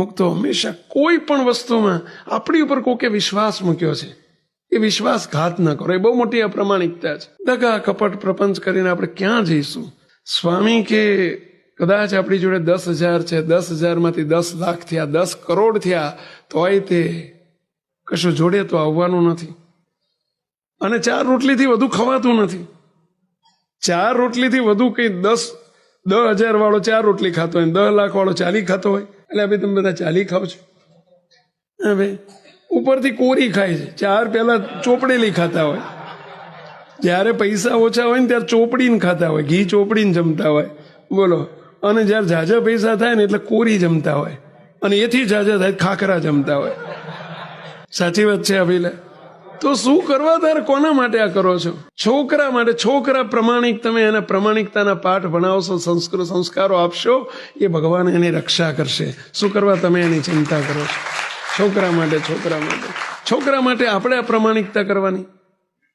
મુક્તો હંમેશા કોઈ પણ વસ્તુમાં આપણી ઉપર કોકે વિશ્વાસ મૂક્યો છે એ વિશ્વાસઘાત ન કરો. એ બહુ મોટી અપ્રામાણિકતા છે. દગા કપટ પ્રપંચ કરીને આપણે ક્યાં જઈશું? સ્વામી કે કદાચ આપણી જોડે 10,000 છે, 10,000માંથી 10 લાખ થયા, 10 કરોડ થયા, તોય તે કશું જોડે તો આવવાનું નથી. અને 4 રોટલીથી વધુ ખવાતું નથી. 4 રોટલીથી વધુ કઈ 10,000 વાળો 4 રોટલી ખાતો હોય, 10 લાખ વાળો 40 ખાતો હોય. એટલે ભાઈ તમે બધા 40 ખાવ છો? હા ભાઈ, ઉપરથી કોરી ખાય છે. 4 પહેલા ચોપડેલી ખાતા હોય, જ્યારે પૈસા ઓછા હોય ને ત્યારે ચોપડીને ખાતા હોય, ઘી ચોપડીને જમતા હોય. બોલો. અને જ્યારે ઝાઝા પૈસા થાય ને એટલે કોરી જમતા હોય, અને એથી ઝાઝા થાય ખાખરા જમતા હોય. સાચી વાત છે અભિલે? તો શું કરવા તારે? કોના માટે આ કરો છો? છોકરા માટે. છોકરા પ્રમાણિક, તમે એના પ્રમાણિકતાના પાઠ ભણાવશો, સંસ્કારો આપશો, એ ભગવાન એની રક્ષા કરશે. શું કરવા તમે એની ચિંતા કરો છો? છોકરા માટે. છોકરા માટે આપણે આ પ્રમાણિકતા કરવાની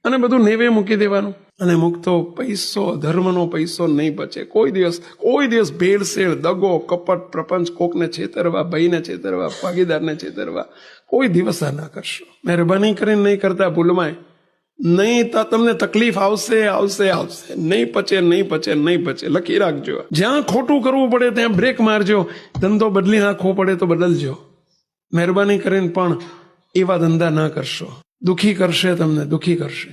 અને બધું નેવે મૂકી દેવાનું. અને મુક્તો પૈસો, ધર્મનો પૈસો નહીં બચે કોઈ દિવસ. ભેળસેળ, દગો, કપટ, પ્રપંચ, કોકને છેતરવા, ભાઈને છેતરવા, ભાગીદારને છેતરવા કોઈ દિવસ આ ના કરશો. મહેરબાની કરીને નહીં કરતા ભૂલમાંય. નહીં તો તમને તકલીફ આવશે. નહીં પચે. લખી રાખજો. જ્યાં ખોટું કરવું પડે ત્યાં બ્રેક મારજો. ધંધો બદલી નાખવો પડે તો બદલજો. મહેરબાની કરીને પણ એવા ધંધા ના કરશો. દુઃખી કરશે.